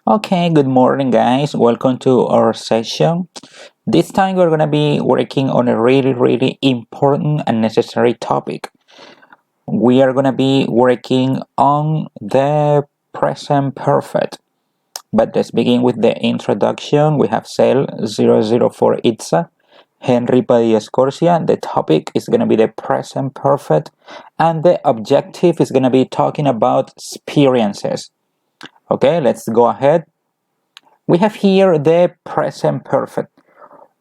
Okay, good morning, guys. Welcome to our session. This time we're going to be working on a really important and necessary topic. We are going to be working on the present perfect. But let's begin with the introduction. We have Cell 004 ITSA, Henry Padilla Scorsia. The topic is going to be the present perfect, and the objective is going to be talking about experiences. Okay, let's go ahead. We have here the present perfect.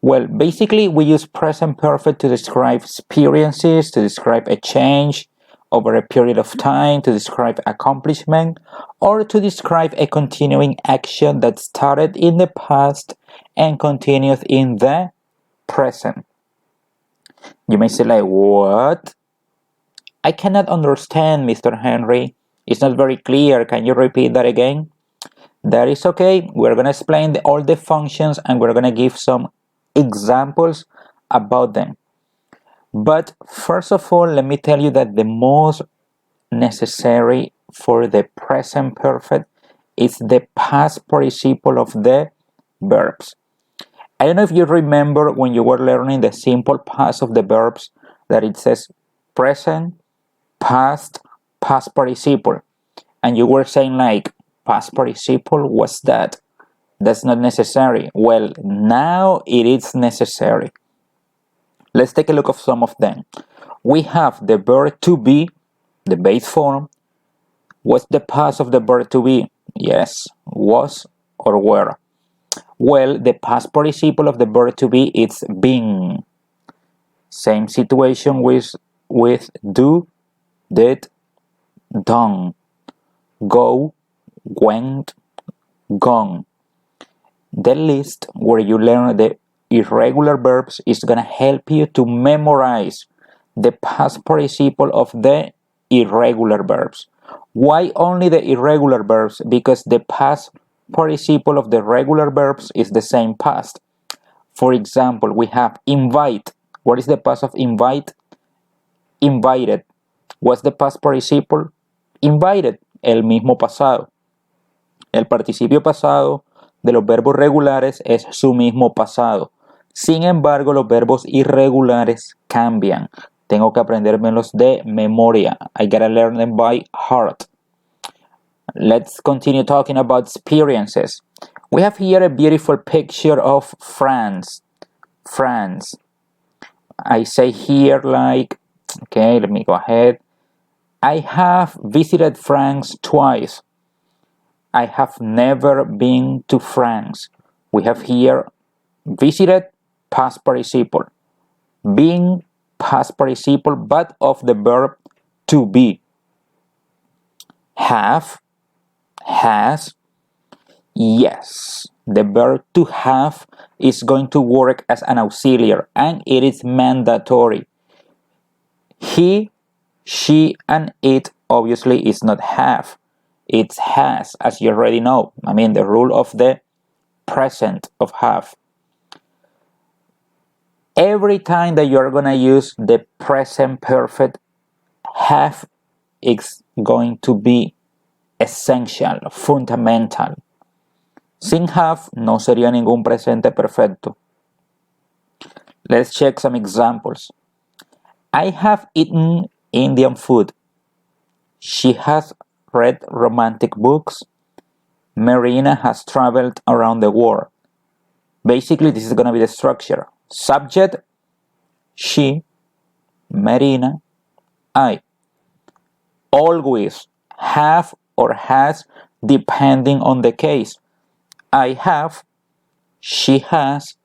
Well, basically, we use present perfect to describe experiences, to describe a change over a period of time, to describe accomplishment, or to describe a continuing action that started in the past and continues in the present. You may say, like, what? I cannot understand, Mr. Henry. It's not very clear. Can you repeat that again? That is okay. We're going to explain all the functions and we're going to give some examples about them. But first of all, let me tell you that the most necessary for the present perfect is the past participle of the verbs. I don't know if you remember when you were learning the simple past of the verbs that it says present, past, past participle. And you were saying like past participle, what's that? That's not necessary. Well, now it is necessary. Let's take a look at some of them. We have the verb to be, the base form. What's the past of the verb to be? Yes, was or were. Well, the past participle of the verb to be is been. Same situation with do, did, done, go, went, gone. The list where you learn the irregular verbs is going to help you to memorize the past participle of the irregular verbs. Why only the irregular verbs? Because the past participle of the regular verbs is the same past. For example, we have invite. What is the past of invite? Invited. What's the past participle? Invited. El mismo pasado. El participio pasado de los verbos regulares es su mismo pasado. Sin embargo, los verbos irregulares cambian. Tengo que aprendérmelos de memoria. I gotta learn them by heart. Let's continue talking about experiences. We have here a beautiful picture of France. France. I say here like, okay, let me go ahead. I have visited France twice. I have never been to France. We have here visited, past participle. Being, past participle, but of the verb to be. Have, has, yes. The verb to have is going to work as an auxiliary and it is mandatory. He, she, and it obviously is not have. It's has, as you already know. I mean, the rule of the present of have. Every time that you're going to use the present perfect, have is going to be essential, fundamental. Sin have no sería ningún presente perfecto. Let's check some examples. I have eaten Indian food. She has read romantic books. Marina has traveled around the world. Basically, this is going to be the structure. Subject, she, Marina, I. Always have or has depending on the case. I have, she has,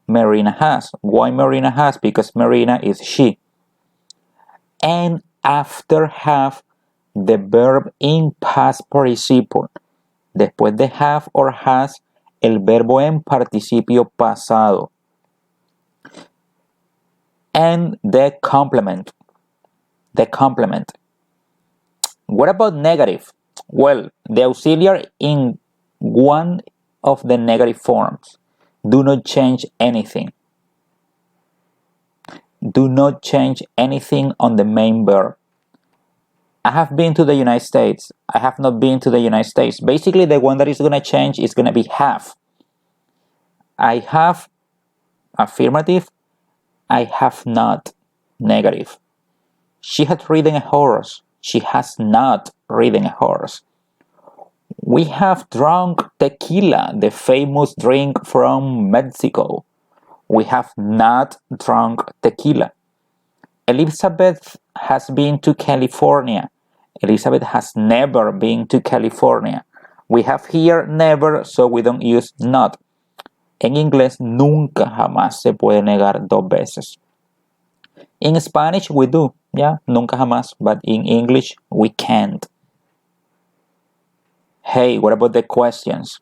Marina has. Why Marina has? Because Marina is she. And after have, the verb in past participle. Después de have or has, el verbo en participio pasado. And the complement. The complement. What about negative? Well, the auxiliary in one of the negative forms. Do not change anything. Do not change anything on the main verb. I have been to the United States. I have not been to the United States. Basically, the one that is going to change is going to be have. I have, affirmative. I have not, negative. She had ridden a horse. She has not ridden a horse. We have drunk tequila, the famous drink from Mexico. We have not drunk tequila. Elizabeth has been to California. Elizabeth has never been to California. We have here never, so we don't use not. En inglés, nunca jamás se puede negar dos veces. In Spanish, we do, yeah, nunca jamás, but in English, we can't. Hey, what about the questions?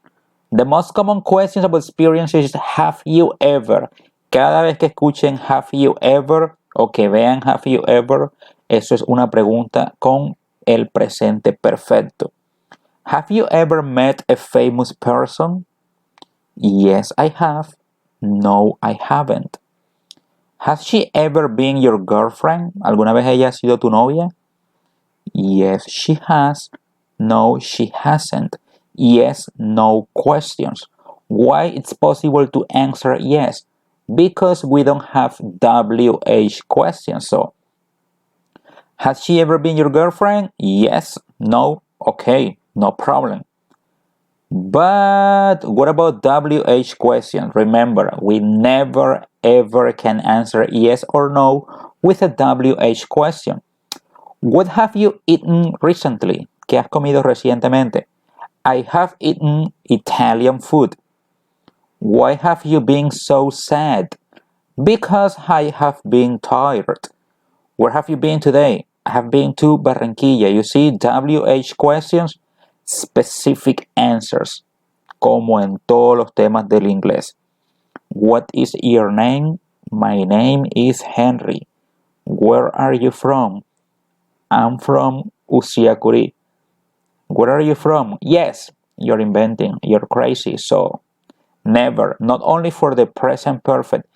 The most common questions about experiences is have you ever. Cada vez que escuchen have you ever o que vean have you ever, eso es una pregunta con el presente perfecto. Have you ever met a famous person? Yes, I have. No, I haven't. Has she ever been your girlfriend? ¿Alguna vez ella ha sido tu novia? Yes, she has. No, she hasn't. Yes, no questions. Why it's possible to answer yes? Because we don't have WH questions. So, has she ever been your girlfriend? Yes, no, okay, no problem. But what about WH questions? Remember, we never ever can answer yes or no with a WH question. What have you eaten recently? ¿Qué has comido recientemente? I have eaten Italian food. Why have you been so sad? Because I have been tired. Where have you been today? I have been to Barranquilla. You see, WH questions, specific answers, como en todos los temas del inglés. What is your name? My name is Henry. Where are you from? I'm from Usiacuri. Where are you from? Yes, you're inventing. You're crazy. So, never, not only for the present perfect,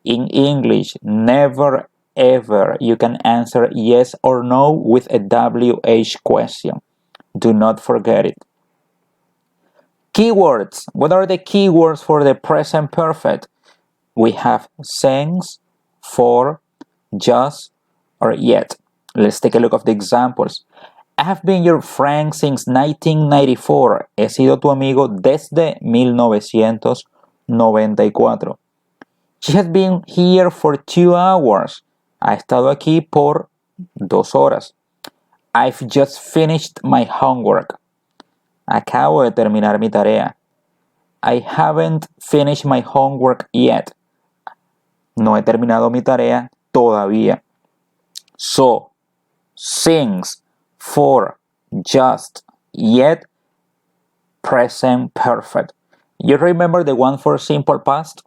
in English, never ever you can answer yes or no with a WH question. Do not forget it. Keywords. What are the keywords for the present perfect? We have since, for, just, or yet. Let's take a look at the examples. I have been your friend since 1994. He sido tu amigo desde 1994. She has been here for 2 hours. Ha estado aquí por 2 horas. I've just finished my homework. Acabo de terminar mi tarea. I haven't finished my homework yet. No he terminado mi tarea todavía. So, since, for, just, yet, present perfect. You remember the one for simple past?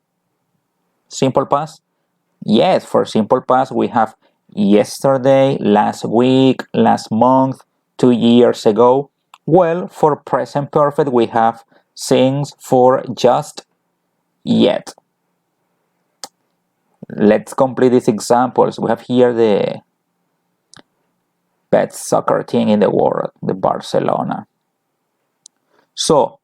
Simple past? Yes, for simple past we have yesterday, last week, last month, 2 years ago. Well, for present perfect we have since, for, just, yet. Let's complete these examples. We have here the best soccer team in the world, the Barcelona. So,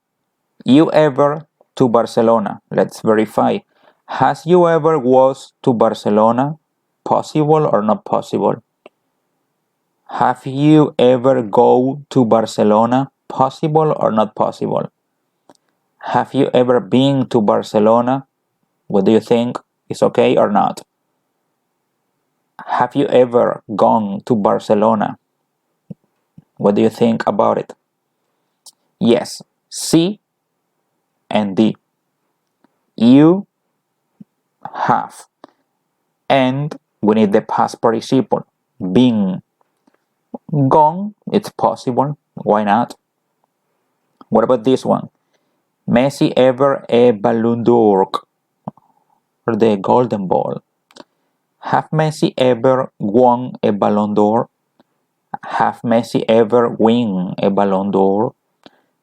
you ever to Barcelona? Let's verify. Has you ever was to Barcelona? Possible or not possible? Have you ever go to Barcelona? Possible or not possible? Have you ever been to Barcelona? What do you think? Is okay or not? Have you ever gone to Barcelona? What do you think about it? Yes, C and D. You have. And we need the past participle. Been. Gone, it's possible. Why not? What about this one? Messi ever a Ballon d'Or? Or the Golden Ball. Have Messi ever won a Ballon d'Or? Have Messi ever win a Ballon d'Or?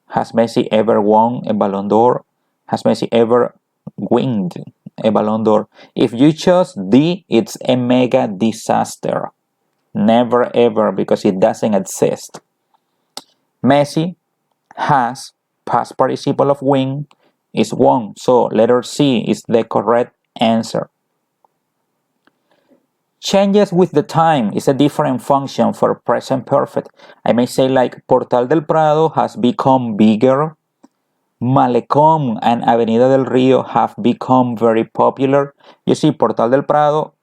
Has Messi ever won a Ballon d'Or? Has Messi ever win a Ballon d'Or? If you chose D, it's a mega disaster. Never ever, because it doesn't exist. Messi, has, past participle of win, is won. So letter C is the correct answer. Changes with the time is a different function for present perfect. I may say like Portal del Prado has become bigger. Malecón and Avenida del Rio have become very popular. You see, Portal del Prado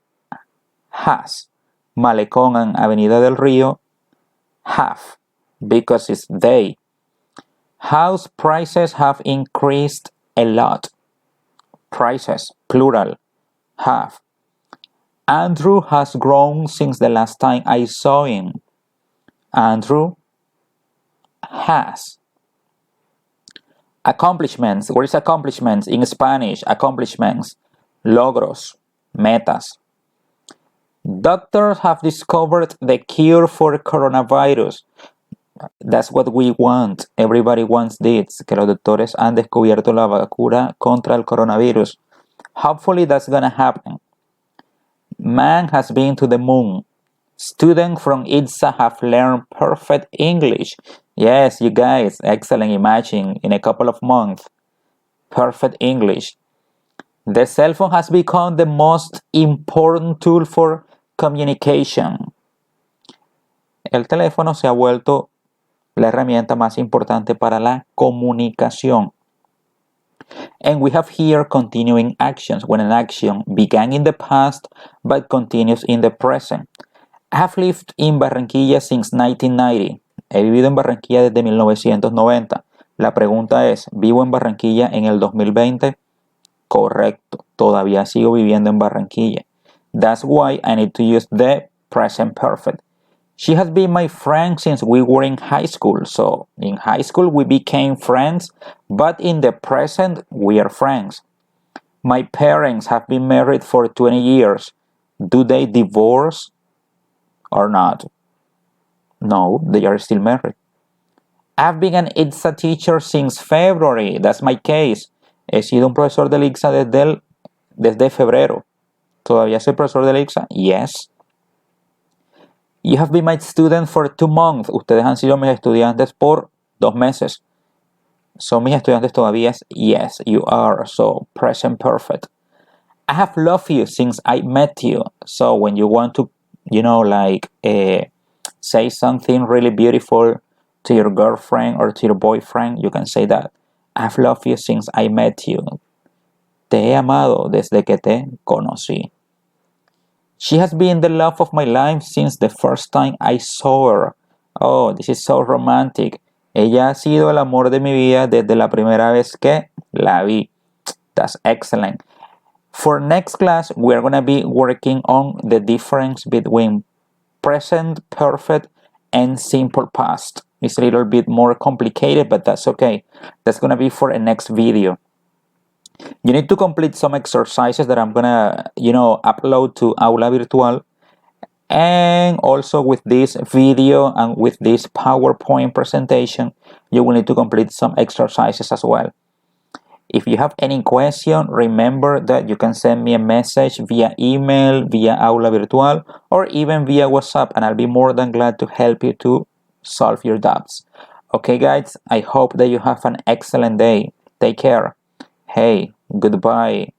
has. Malecón and Avenida del Rio have, because it's they. House prices have increased a lot. Prices, plural, have. Andrew has grown since the last time I saw him. Andrew has. Accomplishments. What is accomplishments? In Spanish, accomplishments. Logros, metas. Doctors have discovered the cure for coronavirus. That's what we want. Everybody wants this. Que los doctores han descubierto la vacuna contra el coronavirus. Hopefully that's gonna happen. Man has been to the moon. Students from ITSA have learned perfect English. Yes, you guys, excellent. Imagine in a couple of months. Perfect English. The cell phone has become the most important tool for communication. El teléfono se ha vuelto la herramienta más importante para la comunicación. And we have here continuing actions, when an action began in the past but continues in the present. I have lived in Barranquilla since 1990. He vivido en Barranquilla desde 1990. La pregunta es, ¿vivo en Barranquilla en el 2020? Correcto, todavía sigo viviendo en Barranquilla. That's why I need to use the present perfect. She has been my friend since we were in high school. So in high school we became friends, but in the present we are friends. My parents have been married for 20 years. Do they divorce or not? No, they are still married. I've been an ITSA teacher since February. That's my case. He sido un profesor del ITSA desde febrero. ¿Todavía soy profesor del ITSA? Yes. You have been my student for 2 months. Ustedes han sido mis estudiantes por 2 meses. ¿Son mis estudiantes todavía? Yes, you are. So, present perfect. I have loved you since I met you. So, when you want to, say something really beautiful to your girlfriend or to your boyfriend, you can say that. I have loved you since I met you. Te he amado desde que te conocí. She has been the love of my life since the first time I saw her. Oh, this is so romantic. Ella ha sido el amor de mi vida desde la primera vez que la vi. That's excellent. For next class, we are going to be working on the difference between present perfect and simple past. It's a little bit more complicated, but that's okay. That's going to be for a next video. You need to complete some exercises that I'm gonna, upload to Aula Virtual. And also with this video and with this PowerPoint presentation, you will need to complete some exercises as well. If you have any question, remember that you can send me a message via email, via Aula Virtual, or even via WhatsApp, and I'll be more than glad to help you to solve your doubts. Okay, guys, I hope that you have an excellent day. Take care. Hey, goodbye.